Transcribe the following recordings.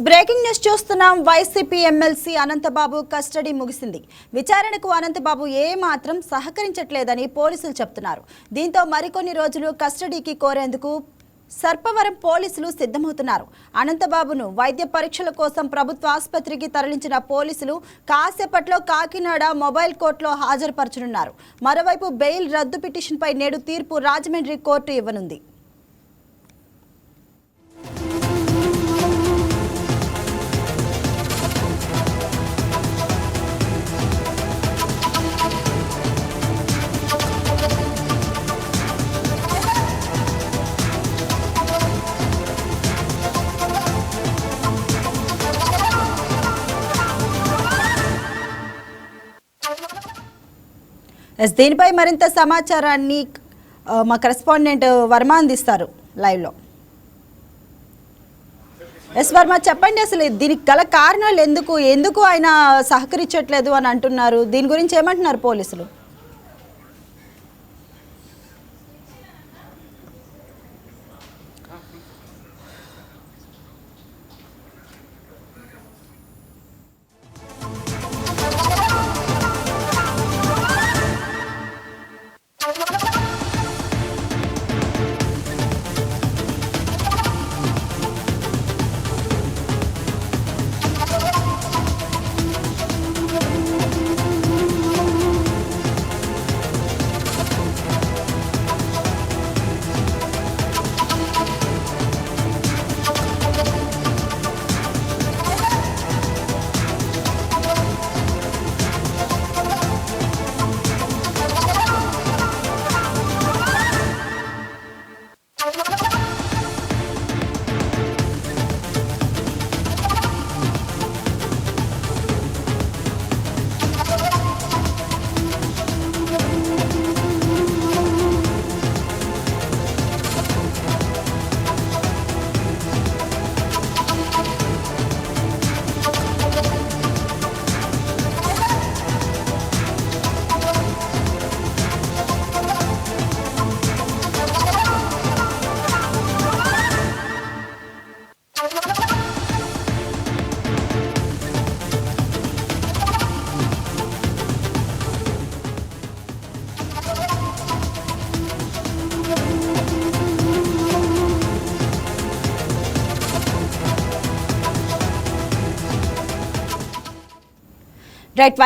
Breaking news చూస్తున్నాం. YCP MLC Anantha Babu custody ముగిసింది. విచారణకు Anantha Babu ఏ మాత్రం సహకరించట్లేదని పోలీసులు చెప్తున్నారు. దీంతో మరికొన్ని రోజులు కస్టడీకి కోరేందుకు సర్పవరం పోలీసులు సిద్ధమవుతున్నారు. Anantha Babuను వైద్య పరీక్షల కోసం ప్రభుత్వ ఆసుపత్రికి తరలించిన పోలీసులు కాసేపట్లో కాకినాడ మొబైల్ కోర్టులో హాజరుపరచనున్నారు. మరోవైపు బెయిల్ రద్దు పిటిషన్పై నేడు తీర్పు రాజమండ్రి కోర్టు ఇవ్వనుంది. దీనిపై మరింత సమాచారాన్ని మా కరెస్పాండెంట్ వర్మ అందిస్తారు లైవ్లో. వర్మ, చెప్పండి, అసలు దీనికి గల కారణాలు ఎందుకు ఆయన సహకరించట్లేదు అని అంటున్నారు? దీని గురించి ఏమంటున్నారు పోలీసులు?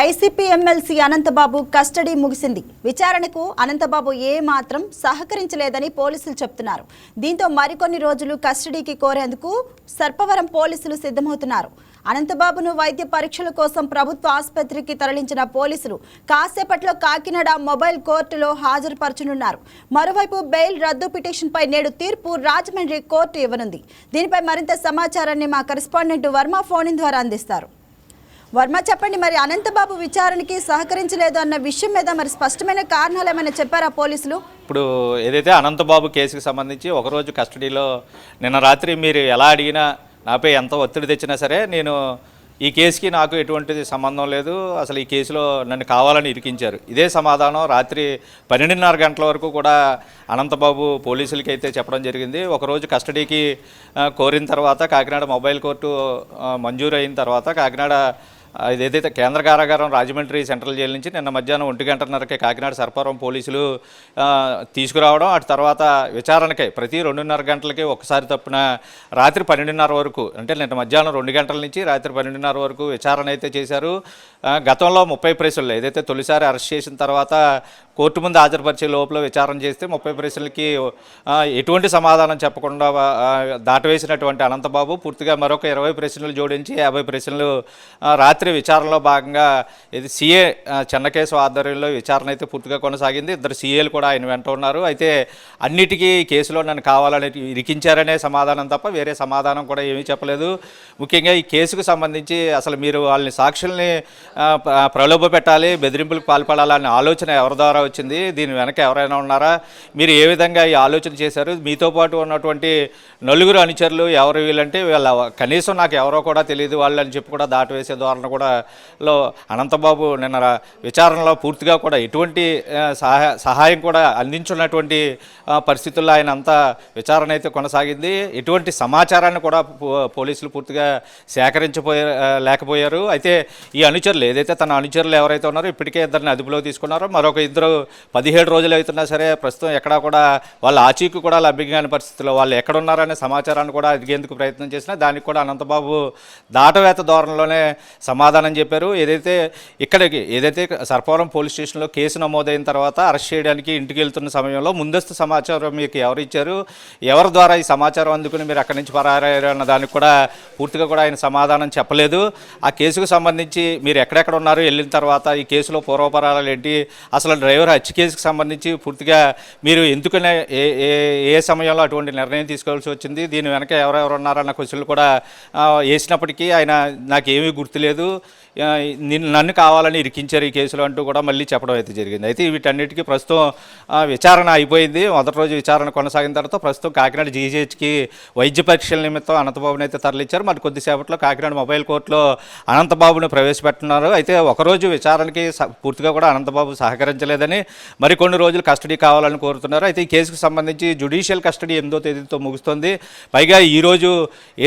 YCP MLC Anantha Babu custody ముగిసింది. విచారణకు Anantha Babu ఏ మాత్రం సహకరించలేదని పోలీసులు చెప్తున్నారు. దీంతో మరికొన్ని రోజులు కస్టడీకి కోరేందుకు సర్పవరం పోలీసులు సిద్ధమవుతున్నారు. Anantha Babuను వైద్య పరీక్షల కోసం ప్రభుత్వ ఆసుపత్రికి తరలించిన పోలీసులు కాసేపట్లో కాకినాడ మొబైల్ కోర్టులో హాజరుపరచనున్నారు. మరోవైపు బెయిల్ రద్దు పిటిషన్పై నేడు తీర్పు రాజమండ్రి కోర్టు ఇవ్వనుంది. దీనిపై మరింత సమాచారాన్ని మా కరెస్పాండెంట్ వర్మ ఫోన్ ద్వారా అందిస్తారు. వర్మ, చెప్పండి, మరి Anantha Babu విచారణకి సహకరించలేదు అన్న విషయం మీద మరి స్పష్టమైన కారణాలు ఏమైనా చెప్పారా పోలీసులు? ఇప్పుడు ఏదైతే Anantha Babu కేసుకి సంబంధించి ఒకరోజు కస్టడీలో నిన్న రాత్రి మీరు ఎలా అడిగినా నాపై ఎంత ఒత్తిడి తెచ్చినా సరే నేను ఈ కేసుకి నాకు ఎటువంటి సంబంధం లేదు, అసలు ఈ కేసులో నన్ను కావాలని ఇరికించారు. ఇదే సమాధానం రాత్రి 12:30 గంటల వరకు కూడా Anantha Babu పోలీసులకి అయితే చెప్పడం జరిగింది. ఒకరోజు కస్టడీకి కోరిన తర్వాత కాకినాడ మొబైల్ కోర్టు మంజూరు అయిన తర్వాత కాకినాడ ఇదేదైతే కేంద్ర కారాగారం రాజమండ్రి సెంట్రల్ జైలు నుంచి నిన్న మధ్యాహ్నం 1:30కి కాకినాడ సర్పవరం పోలీసులు తీసుకురావడం, అటు తర్వాత విచారణకై ప్రతి 2:30 గంటలకి ఒకసారి తప్పున రాత్రి 12:30 వరకు, అంటే నిన్న మధ్యాహ్నం 2 గంటల నుంచి రాత్రి 12:30 వరకు విచారణ అయితే చేశారు. గతంలో 30 ప్రశ్నలు ఏదైతే తొలిసారి అరెస్ట్ చేసిన తర్వాత కోర్టు ముందు హాజరుపరిచే లోపల విచారణ చేస్తే 30 ప్రశ్నలకి ఎటువంటి సమాధానం చెప్పకుండా దాటవేసినటువంటి Anantha Babu పూర్తిగా మరొక 20 ప్రశ్నలు జోడించి 50 ప్రశ్నలు రాత్రి విచారణలో భాగంగా ఇది సీఏ చెన్నకేశవ ఆధ్వర్యంలో విచారణ అయితే పూర్తిగా కొనసాగింది. 2 సీఏలు కూడా ఆయన వెంట ఉన్నారు. అయితే అన్నిటికీ కేసులో నన్ను కావాలని ఇరికించారనే సమాధానం తప్ప వేరే సమాధానం కూడా ఏమీ చెప్పలేదు. ముఖ్యంగా ఈ కేసుకు సంబంధించి అసలు మీరు వాళ్ళని సాక్షుల్ని ప్రలోభ పెట్టాలి, బెదిరింపులకు పాల్పడాలనే ఆలోచన ఎవరి ద్వారా వచ్చింది, దీని వెనక ఎవరైనా ఉన్నారా, మీరు ఏ విధంగా ఈ ఆలోచన చేశారు, మీతో పాటు ఉన్నటువంటి నలుగురు అనుచరులు ఎవరు వీళ్ళంటే వీళ్ళ కనీసం నాకు ఎవరో కూడా తెలియదు వాళ్ళని చెప్పి కూడా దాటవేసే ధోరణి కూడా అనంతబాబు నిన్న విచారణలో పూర్తిగా కూడా ఎటువంటి సహాయం కూడా అందించున్నటువంటి పరిస్థితుల్లో ఆయన అంతా విచారణ అయితే కొనసాగింది. ఎటువంటి సమాచారాన్ని కూడా పోలీసులు పూర్తిగా లేకపోయారు. అయితే ఈ అనుచరులు ఏదైతే తన అనుచరులు ఎవరైతే ఉన్నారో ఇప్పటికే ఇద్దరిని అదుపులో తీసుకున్నారో, మరొక ఇద్దరు 17 రోజులు అవుతున్నా సరే ప్రస్తుతం ఎక్కడా కూడా వాళ్ళ ఆచూకీ కూడా లభ్యం కాని పరిస్థితుల్లో వాళ్ళు ఎక్కడున్నారనే సమాచారాన్ని కూడా అడిగేందుకు ప్రయత్నం చేసినా దానికి కూడా అనంతబాబు దాటవేత ధోరణిలోనే సమాధానం చెప్పారు. ఏదైతే సర్పవరం పోలీస్ స్టేషన్లో కేసు నమోదైన తర్వాత అరెస్ట్ చేయడానికి ఇంటికి వెళ్తున్న సమయంలో ముందస్తు సమాచారం మీకు ఎవరు ఇచ్చారు, ఎవరి ద్వారా ఈ సమాచారం అందుకుని మీరు అక్కడి నుంచి పరారయ్యారు అన్న దానికి కూడా పూర్తిగా కూడా ఆయన సమాధానం చెప్పలేదు. ఆ కేసుకు సంబంధించి మీరు ఎక్కడెక్కడ ఉన్నారు, వెళ్ళిన తర్వాత ఈ కేసులో పూర్వపరాలు ఏంటి, అసలు డ్రైవర్ హత్య కేసుకు సంబంధించి పూర్తిగా మీరు ఎందుకనే ఏ సమయంలో అటువంటి నిర్ణయం తీసుకోవాల్సి వచ్చింది, దీని వెనక ఎవరెవరు ఉన్నారన్న క్వశ్చన్లు కూడా వేసినప్పటికీ ఆయన నాకేమీ గుర్తులేదు, నన్ను కావాలని ఇరికించారు ఈ కేసులో అంటూ కూడా మళ్ళీ చెప్పడం అయితే జరిగింది. అయితే వీటన్నిటికీ ప్రస్తుతం విచారణ అయిపోయింది. మొదటి రోజు విచారణ కొనసాగిన తర్వాత ప్రస్తుతం కాకినాడ జీజీహెచ్కి వైద్య పరీక్షల నిమిత్తం అనంతబాబుని అయితే తరలించారు. మరి కొద్దిసేపట్లో కాకినాడ మొబైల్ కోర్టులో అనంతబాబును ప్రవేశపెట్టున్నారు. అయితే ఒకరోజు విచారణకి పూర్తిగా కూడా అనంతబాబు సహకరించలేదని మరికొన్ని రోజులు కస్టడీ కావాలని కోరుతున్నారు. అయితే ఈ కేసుకు సంబంధించి జ్యుడిషియల్ కస్టడీ 8వ తేదీతో ముగుస్తుంది. పైగా ఈరోజు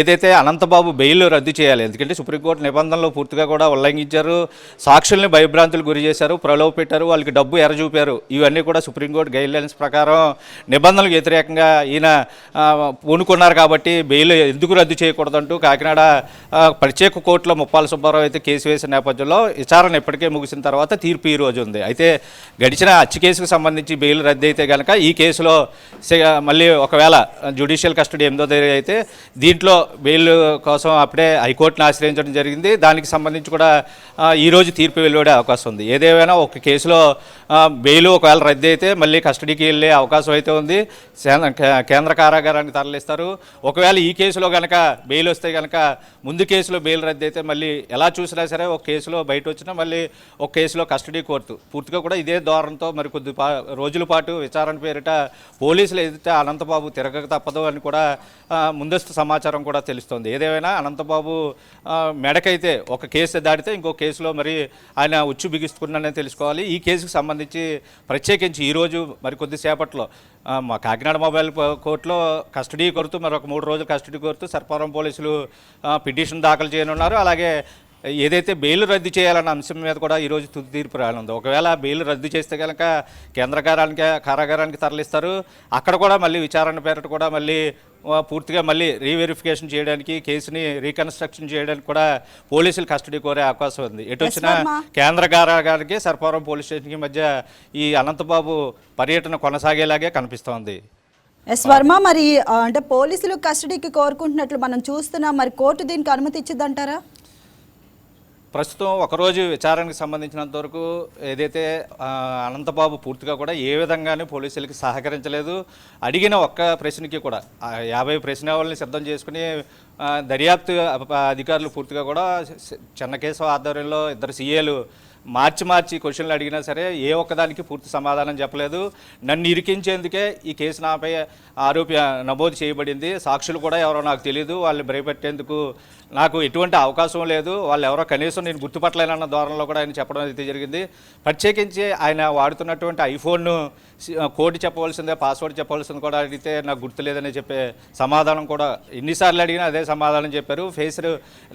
ఏదైతే అనంతబాబు బెయిల్ రద్దు చేయాలి, ఎందుకంటే సుప్రీంకోర్టు నిబంధనలు పూర్తిగా కూడా ఉల్లంఘించారు, సాక్షుల్ని భయభ్రాంతులు గురి చేశారు, ప్రలోభ పెట్టారు, వాళ్ళకి డబ్బు ఎరచూపారు. ఇవన్నీ కూడా సుప్రీంకోర్టు గైడ్లైన్స్ ప్రకారం నిబంధనలకు వ్యతిరేకంగా ఈయన పూనుకున్నారు. కాబట్టి బెయిల్ ఎందుకు రద్దు చేయకూడదంటూ కాకినాడ ప్రత్యేక కోర్టులో ముప్పాల సుబ్బారావు అయితే కేసు వేసిన నేపథ్యంలో విచారణ ఇప్పటికే ముగిసిన తర్వాత తీర్పు ఈ రోజు ఉంది. అయితే గడిచిన హత్య కేసుకు సంబంధించి బెయిల్ రద్దు అయితే కనుక ఈ కేసులో మళ్ళీ ఒకవేళ జ్యుడిషియల్ కస్టడీ 8వ తేదీ అయితే దీంట్లో బెయిల్ కోసం అప్పుడే హైకోర్టును ఆశ్రయించడం జరిగింది. దానికి సంబంధించి కూడా ఈరోజు తీర్పు వెలువడే అవకాశం ఉంది. ఏదేమైనా ఒక కేసులో బెయిల్ ఒకవేళ రద్దు అయితే మళ్ళీ కస్టడీకి వెళ్ళే అవకాశం అయితే ఉంది. కేంద్ర కారాగారానికి తరలిస్తారు. ఒకవేళ ఈ కేసులో కనుక బెయిల్ వస్తే కనుక ముందు కేసులో బెయిల్ రద్దు అయితే మళ్ళీ ఎలా చూసినా సరే ఒక కేసులో బయట వచ్చినా మళ్ళీ ఒక కేసులో కస్టడీ కోర్టు పూర్తిగా కూడా ఇదే ధోరణితో మరి కొద్ది రోజుల పాటు విచారణ పేరిట పోలీసులు ఏదైతే అనంతబాబు తిరగక తప్పదు అని కూడా ముందస్తు సమాచారం కూడా తెలుస్తోంది. ఏదేమైనా అనంతబాబు మెడకైతే ఒక కేసు దాటితే ఇంకో కేసులో మరి ఆయన ఉచ్చు బిగిస్తున్నానని తెలుసుకోవాలి. ఈ కేసుకు సంబంధించి ప్రత్యేకించి ఈరోజు మరి కొద్దిసేపట్లో మా కాకినాడ మొబైల్ కోర్టులో కస్టడీ కోరుతూ మరొక 3 రోజులు కస్టడీ కోరుతూ సర్పవరం పోలీసులు పిటిషన్ దాఖలు చేయనున్నారు. అలాగే ఏదైతే బెయిల్ రద్దు చేయాలన్న అంశం మీద కూడా ఈరోజు తుది తీర్పు రానుంది. ఒకవేళ బెయిల్ రద్దు చేస్తే కనుక కేంద్ర కారాగారానికి తరలిస్తారు. అక్కడ కూడా మళ్ళీ విచారణ పేరిట కూడా మళ్ళీ పూర్తిగా మళ్ళీ రీవెరిఫికేషన్ చేయడానికి, కేసుని రీకన్స్ట్రక్షన్ చేయడానికి కూడా పోలీసులు కస్టడీ కోరే అవకాశం ఉంది. ఎటు వచ్చినా కేంద్ర కారాగారికి సర్పవరం పోలీస్ స్టేషన్కి మధ్య ఈ అనంతబాబు పర్యటన కొనసాగేలాగే కనిపిస్తోంది. వర్మ, మరి అంటే పోలీసులు కస్టడీకి కోరుకుంటున్నట్లు మనం చూస్తున్నాం, మరి కోర్టు దీనికి అనుమతి ఇచ్చిద్దంటారా? ప్రస్తుతం ఒకరోజు విచారణకు సంబంధించినంత వరకు ఏదైతే అనంతబాబు పూర్తిగా కూడా ఏ విధంగానూ పోలీసులకి సహకరించలేదు. అడిగిన ఒక్క ప్రశ్నకి కూడా 50 ప్రశ్నావళిని సిద్ధం చేసుకుని దర్యాప్తు అధికారులు పూర్తిగా కూడా చెన్నకేశవ ఆధ్వర్యంలో 2 సీఏలు మార్చి క్వశ్చన్లు అడిగినా సరే ఏ ఒక్కదానికి పూర్తి సమాధానం చెప్పలేదు. నన్ను ఇరికించేందుకే ఈ కేసు నాపై ఆరోపి నమోదు చేయబడింది. సాక్షులు కూడా ఎవరో నాకు తెలియదు, వాళ్ళని భయపెట్టేందుకు నాకు ఎటువంటి అవకాశం లేదు, వాళ్ళు ఎవరో కనీసం నేను గుర్తుపట్టలేనన్న ధోరణిలో కూడా ఆయన చెప్పడం అయితే జరిగింది. ప్రత్యేకించి ఆయన వాడుతున్నటువంటి ఐఫోన్ను కోడ్ చెప్పవలసిందే, పాస్వర్డ్ చెప్పవలసింది కూడా అడిగితే నాకు గుర్తులేదని చెప్పే సమాధానం కూడా ఎన్నిసార్లు అడిగినా అదే సమాధానం చెప్పారు. ఫేస్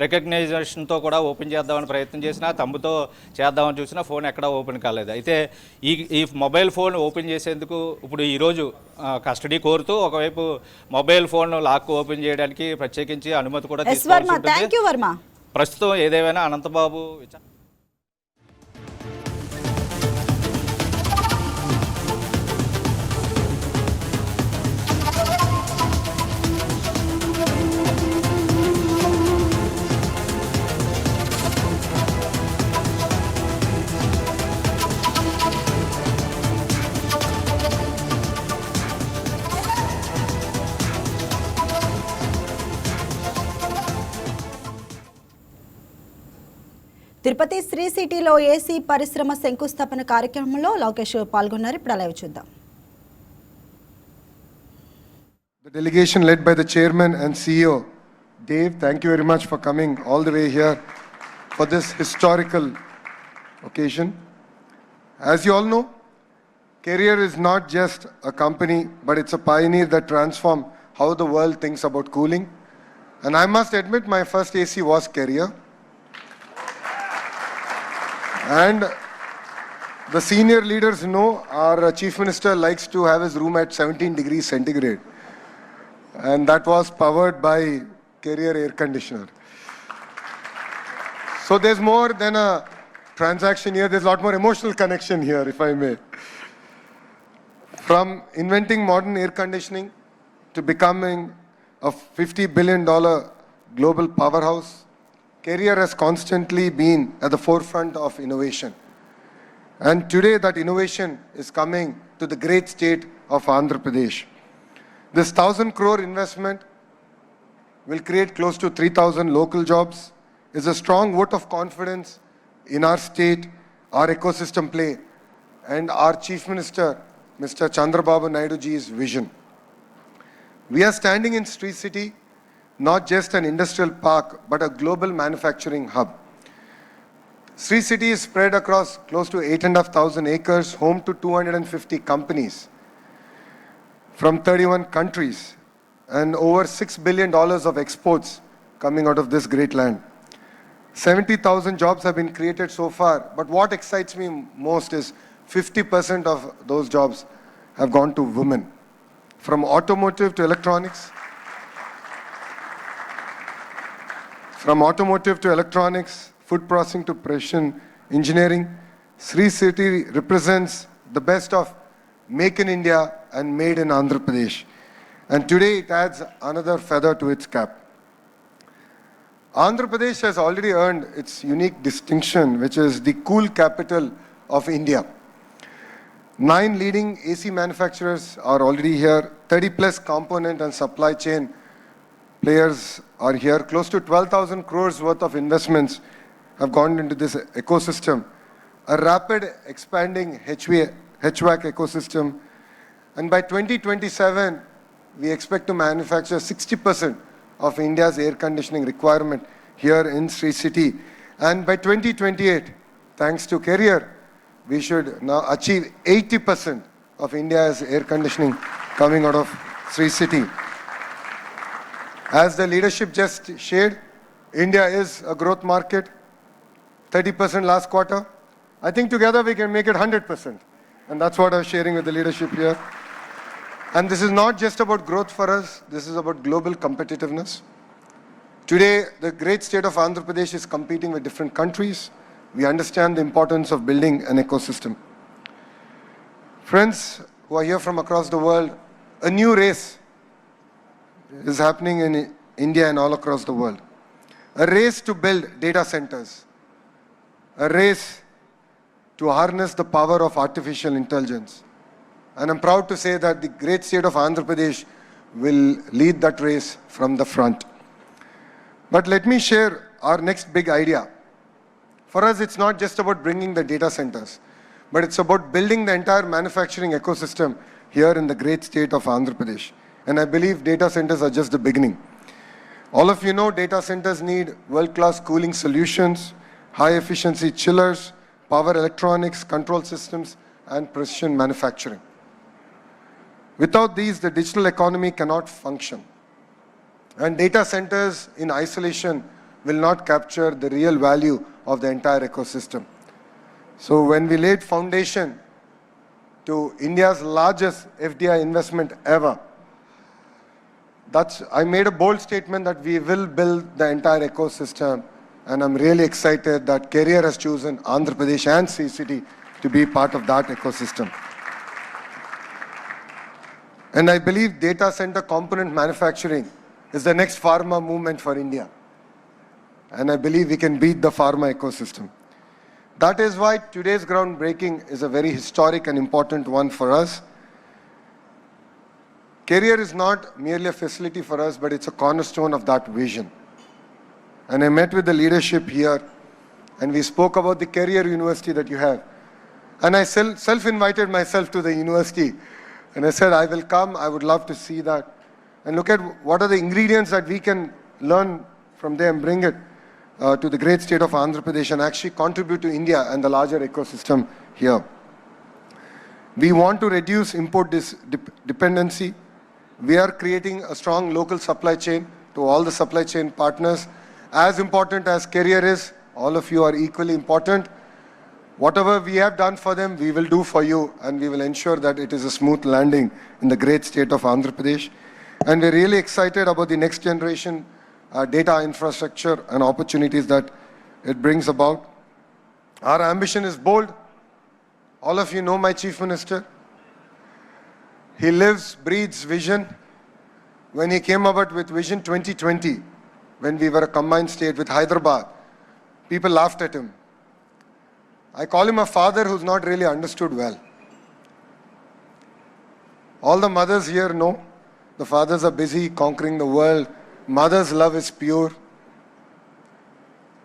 రికగ్నైజేషన్తో కూడా ఓపెన్ చేద్దామని ప్రయత్నం చేసినా, తమ్ముతో చేద్దామని చూసినా ఫోన్ ఎక్కడా ఓపెన్ కాలేదు. అయితే ఈ మొబైల్ ఫోన్ ఓపెన్ చేసేందుకు ఇప్పుడు ఈరోజు కస్టడీ కోరుతూ ఒకవైపు మొబైల్ ఫోన్ లాక్ ఓపెన్ చేయడానికి ప్రత్యేకించి అనుమతి కూడా తీసుకోవాల్సి ఉంటుంది. ప్రస్తుతం ఏదేమైనా అనంతబాబు తిరుపతి SriCityలో ఏసీ పరిశ్రమ శంకుస్థాపన కార్యక్రమంలో లోకేష్ పాల్గొన్నారు. ఇప్పుడు లైవ్ చూద్దాం. The delegation led by the chairman and CEO Dave, thank you very much for coming all the way here for this historical occasion. As you all know, Carrier is not just a company, but it's a pioneer that transformed how the world thinks about cooling. And I must admit, my first AC was Carrier. And the senior leaders know our Chief Minister likes to have his room at 17 degrees centigrade. And that was powered by Carrier air conditioner. So there's more than a transaction here. There's a lot more emotional connection here, if I may. From inventing modern air conditioning to becoming a $50 billion global powerhouse, Carrier has constantly been at the forefront of innovation. And today that innovation is coming to the great state of Andhra Pradesh. This 1,000 crore investment will create close to 3,000 local jobs. It's a strong vote of confidence in our state, our ecosystem play, and our Chief Minister, Mr. Chandrababu Naidu ji's vision. We are standing in SriCity, not just an industrial park, but a global manufacturing hub. SriCity is spread across close to 8,500 acres, home to 250 companies from 31 countries, and over $6 billion of exports coming out of this great land. 70,000 jobs have been created so far, but what excites me most is 50% of those jobs have gone to women. From automotive to electronics, food processing to precision engineering, SriCity represents the best of Make in India and Made in Andhra Pradesh. And today it adds another feather to its cap. Andhra Pradesh has already earned its unique distinction, which is the cool capital of India. 9 leading AC manufacturers are already here. 30 plus component and supply chain players are here. Close to 12,000 crores worth of investments have gone into this ecosystem. A rapid expanding HVAC ecosystem. And by 2027, we expect to manufacture 60% of India's air conditioning requirement here in SriCity. And by 2028, thanks to Carrier, we should now achieve 80% of India's air conditioning coming out of SriCity. As the leadership just shared, India is a growth market, 30% last quarter. I think together we can make it 100%. And that's what I'm sharing with the leadership here. And this is not just about growth for us, this is about global competitiveness. Today, the great state of Andhra Pradesh is competing with different countries. We understand the importance of building an ecosystem. Friends who are here from across the world, a new race is happening in India and all across the world. A race to build data centers. A race to harness the power of artificial intelligence. And I'm proud to say that the great state of Andhra Pradesh will lead that race from the front. But let me share our next big idea. For us, it's not just about bringing the data centers, but it's about building the entire manufacturing ecosystem here in the great state of Andhra Pradesh. And I believe data centers are just the beginning. All of you know data centers need world-class cooling solutions, high-efficiency chillers, power electronics, control systems, and precision manufacturing. Without these, the digital economy cannot function. And data centers in isolation will not capture the real value of the entire ecosystem. So when we laid foundation to India's largest FDI investment ever, I made a bold statement that we will build the entire ecosystem, and I'm really excited that Carrier has chosen Andhra Pradesh and SriCity to be part of that ecosystem. And I believe data center component manufacturing is the next pharma movement for India. And I believe we can beat the pharma ecosystem. That is why today's groundbreaking is a very historic and important one for us. Carrier is not merely a facility for us, but it's a cornerstone of that vision. And I met with the leadership here, and we spoke about the Carrier University that you have. And I self-invited myself to the university. And I said, I will come, I would love to see that. And look at what are the ingredients that we can learn from there and bring it to the great state of Andhra Pradesh and actually contribute to India and the larger ecosystem here. We want to reduce import dependency. We are creating a strong local supply chain to all the supply chain partners. As important as career is, all of you are equally important. Whatever we have done for them, we will do for you, and we will ensure that it is a smooth landing in the great state of Andhra Pradesh. And we're really excited about the next generation data infrastructure and opportunities that it brings about. Our ambition is bold. All of you know my Chief Minister. He lives, breathes vision. When he came about with Vision 2020, when we were a combined state with Hyderabad, people laughed at him. I call him a father who's not really understood well. All the mothers here know the fathers are busy conquering the world. Mother's love is pure.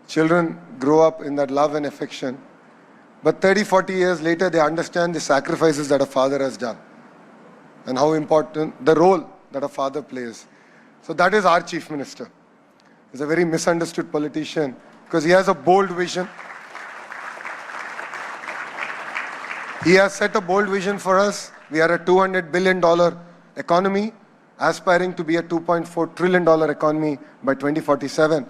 Children grow up in that love and affection. But 30, 40 years later, they understand the sacrifices that a father has done and how important the role that a father plays. So that is our Chief Minister. He's a very misunderstood politician because he has a bold vision. He has set a bold vision for us. We are a $200 billion economy, aspiring to be a $2.4 trillion economy by 2047.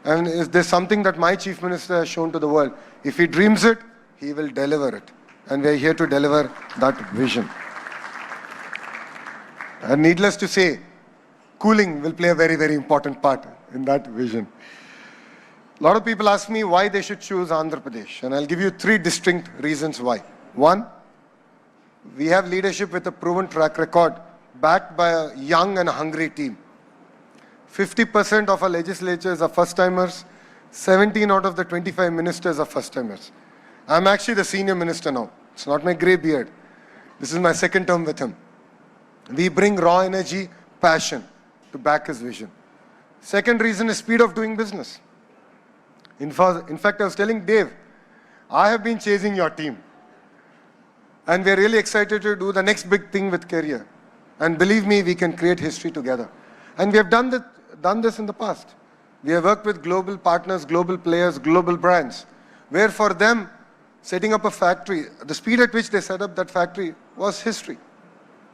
And is there something that my Chief Minister has shown to the world? If he dreams it, he will deliver it. And we are here to deliver that vision. And needless to say, cooling will play a very, very important part in that vision. A lot of people ask me why they should choose Andhra Pradesh. And I'll give you 3 distinct reasons why. 1, we have leadership with a proven track record backed by a young and hungry team. 50% of our legislatures are first-timers. 17 out of the 25 ministers are first-timers. I'm actually the senior minister now. It's not my grey beard. This is my 2nd term with him. We bring raw energy, passion to back his vision. 2nd reason is speed of doing business. In fact, I was telling Dave, I have been chasing your team. And we're really excited to do the next big thing with career. And believe me, we can create history together. And we have done this in the past. We have worked with global partners, global players, global brands, where for them, setting up a factory, the speed at which they set up that factory was history.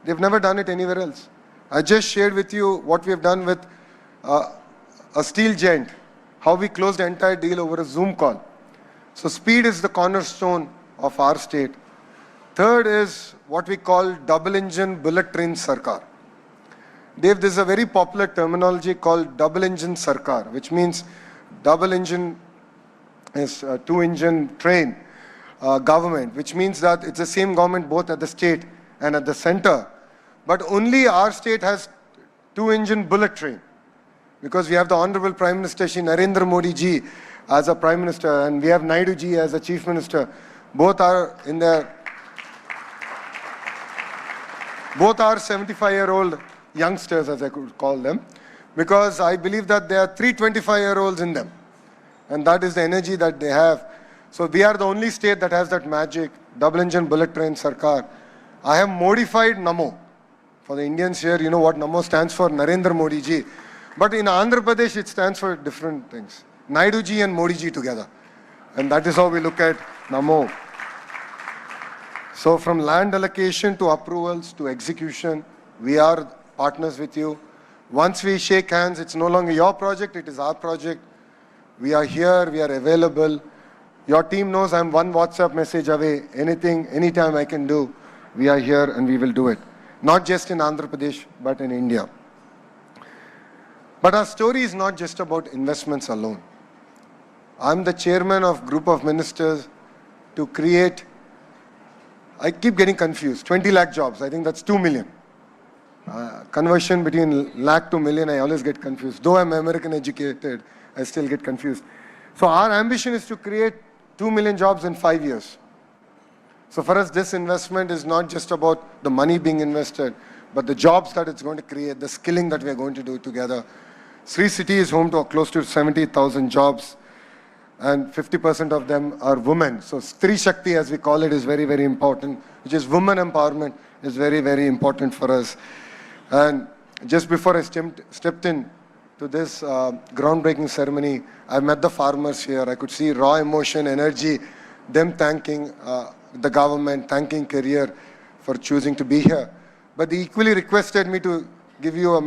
They've never done it anywhere else. I just shared with you what we have done with a steel giant, how we closed the entire deal over a Zoom call. So speed is the cornerstone of our state. 3rd is what we call double engine bullet train sarkar. Dave, this is a very popular terminology called double engine sarkar, which means double engine is a 2-engine train government, which means that it's the same government both at the state and at the center. But only our state has 2-engine bullet train, because we have the Honorable Prime Minister Shri Narendra Modi ji as a Prime Minister, and we have Naidu ji as a Chief Minister. Both are 75-year-old youngsters, as I could call them, because I believe that there are 3 25-year-olds in them, and that is the energy that they have. So we are the only state that has that magic, double engine bullet train sarkar. I have modified NAMO. For the Indians here, you know what NAMO stands for, Narendra Modi ji. But in Andhra Pradesh, it stands for different things. Naidu ji and Modi ji together. And that is how we look at NAMO. So from land allocation to approvals to execution, we are partners with you. Once we shake hands, it's no longer your project, it is our project. We are here, we are available. Your team knows I'm 1 WhatsApp message away. Anything, anytime I can do, we are here and we will do it. Not just in Andhra Pradesh, but in India. But our story is not just about investments alone. I'm the chairman of group of ministers to create, I keep getting confused, 20 lakh jobs. I think that's 2 million. Conversion between lakh to million, I always get confused. Though I'm American educated, I still get confused. So our ambition is to create 2 million jobs in 5 years. So for us, this investment is not just about the money being invested, but the jobs that it's going to create, the skilling that we're going to do together. SriCity is home to close to 70,000 jobs, and 50% of them are women. So SriShakti, as we call it, is very, very important, which is women empowerment, is very, very important for us. And just before I stepped in to this groundbreaking ceremony. I met the farmers here. I could see raw emotion, energy, them thanking the government, thanking Career for choosing to be here. But they equally requested me to give you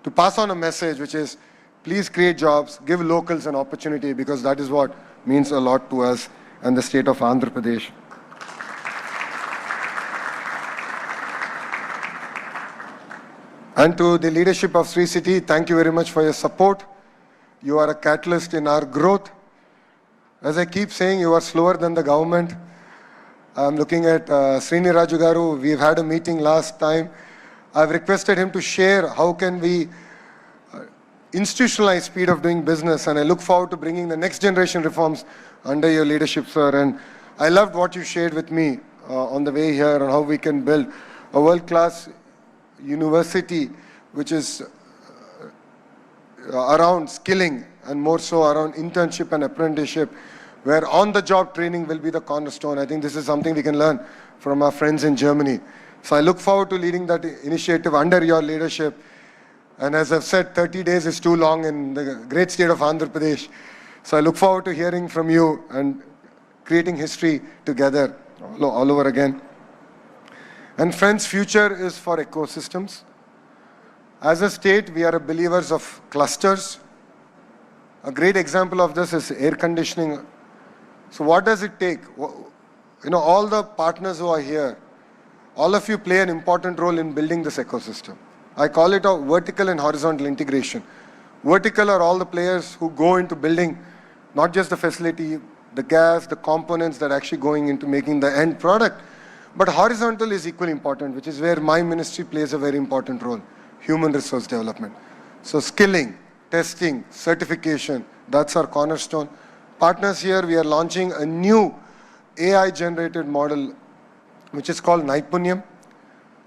to pass on a message, which is, please create jobs, give locals an opportunity, because that is what means a lot to us and the state of Andhra Pradesh. And to the leadership of SriCity, thank you very much for your support. You are a catalyst in our growth. As I keep saying, you are slower than the government. I'm looking at Srini Raju Garu. We've had a meeting last time. I've requested him to share how can we institutionalize speed of doing business, and I look forward to bringing the next generation reforms under your leadership, sir. And I loved what you shared with me on the way here on how we can build a world-class university which is around skilling and more so around internship and apprenticeship, where on-the-job training will be the cornerstone. I think this is something we can learn from our friends in Germany. So I look forward to leading that initiative under your leadership. And as I've said, 30 days is too long in the great state of Andhra Pradesh. So I look forward to hearing from you and creating history together all over again. And friends, future is for ecosystems. As a state, we are believers of clusters. A great example of this is air conditioning. So what does it take? All the partners who are here, all of you play an important role in building this ecosystem. I call it a vertical and horizontal integration. Vertical are all the players who go into building not just the facility, the gas, the components that are actually going into making the end product. But horizontal is equally important, which is where my ministry plays a very important role, human resource development. So skilling, testing, certification, that's our cornerstone. Partners here, we are launching a new AI-generated model, which is called Naipunyam.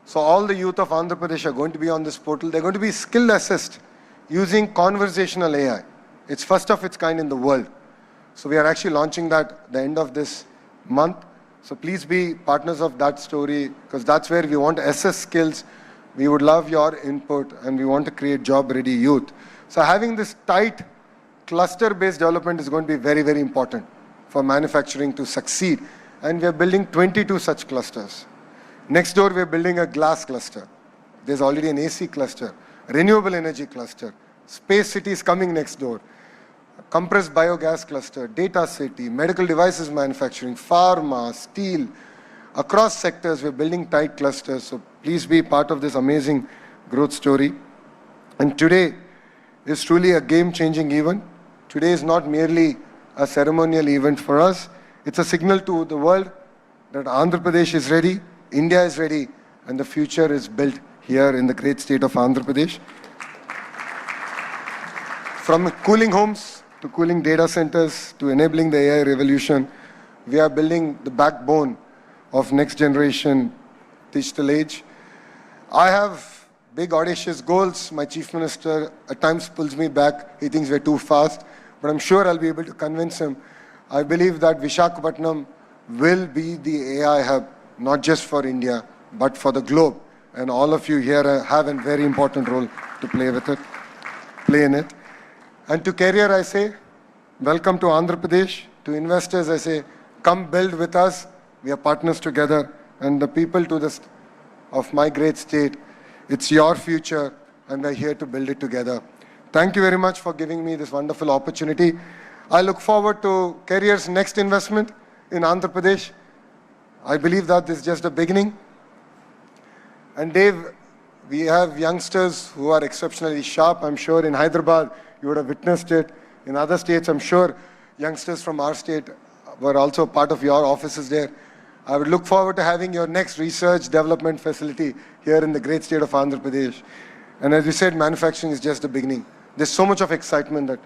So all the youth of Andhra Pradesh are going to be on this portal. They're going to be skill assessed using conversational AI. It's first of its kind in the world. So we are actually launching that at the end of this month. So please be partners of that story, because that's where we want to assess skills. We would love your input, and we want to create job-ready youth. So having this tight cluster-based development is going to be very, very important for manufacturing to succeed. And we are building 22 such clusters. Next door, we are building a glass cluster. There's already an AC cluster, renewable energy cluster, space cities coming next door, compressed biogas cluster, data city, medical devices manufacturing, pharma, steel. Across sectors, we're building tight clusters. So please be part of this amazing growth story. And today is truly a game-changing event. Today is not merely a ceremonial event for us. It's a signal to the world that Andhra Pradesh is ready, India is ready, and the future is built here in the great state of Andhra Pradesh. From cooling homes to cooling data centers to enabling the AI revolution, we are building the backbone of next generation digital age. I have big audacious goals. My chief minister at times pulls me back. He thinks we're too fast, but I'm sure I'll be able to convince him. I believe that Visakhapatnam will be the AI hub, not just for India, but for the globe. And all of you here have a very important role to play in it. And to Career, I say, welcome to Andhra Pradesh. To investors, I say, come build with us. We are partners together. And the people of my great state, it's your future, and we're here to build it together. Thank you very much for giving me this wonderful opportunity. I look forward to Career's next investment in Andhra Pradesh. I believe that this is just a beginning. And Dave, we have youngsters who are exceptionally sharp. I'm sure in Hyderabad, you would have witnessed it. In other states, I'm sure youngsters from our state were also part of your offices there. I would look forward to having your next research development facility here in the great state of Andhra Pradesh. And as you said, manufacturing is just the beginning. There's so much of excitement,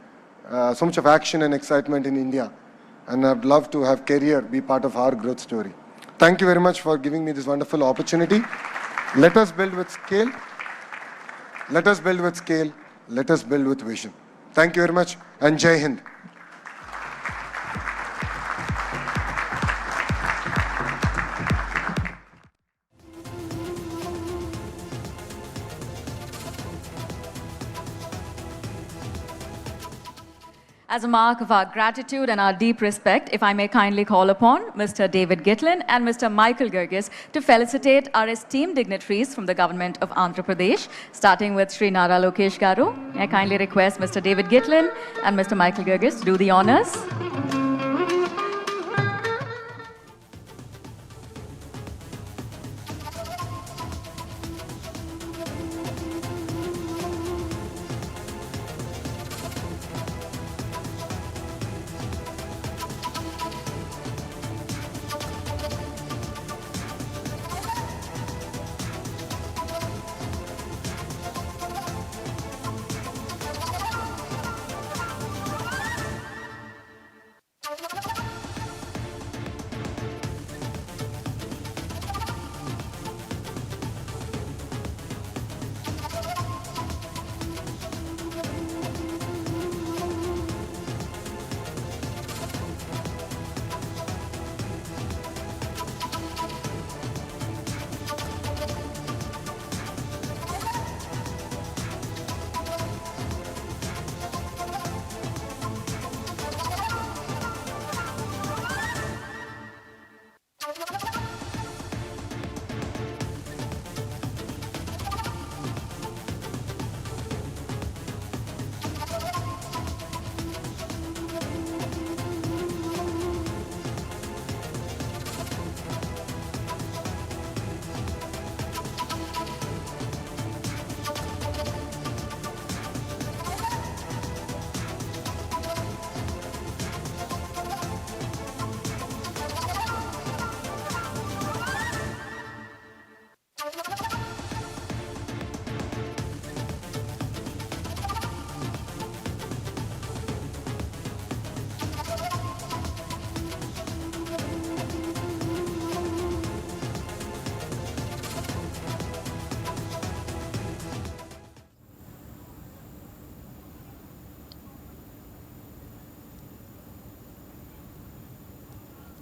so much of action and excitement in India. And I'd love to have Career be part of our growth story. Thank you very much for giving me this wonderful opportunity. Let us build with scale. Let us build with scale. Let us build with vision. Thank you very much, and Jai Hind. As a mark of our gratitude and our deep respect, if I may kindly call upon Mr. David Gitlin and Mr. Michael Girgis to felicitate our esteemed dignitaries from the government of Andhra Pradesh, starting with Sri Nara Lokesh Garu. May I kindly request Mr. David Gitlin and Mr. Michael Girgis to do the honors.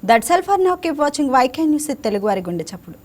That's all for now. Keep watching YK News Telugu Vari Gunde Chappudu.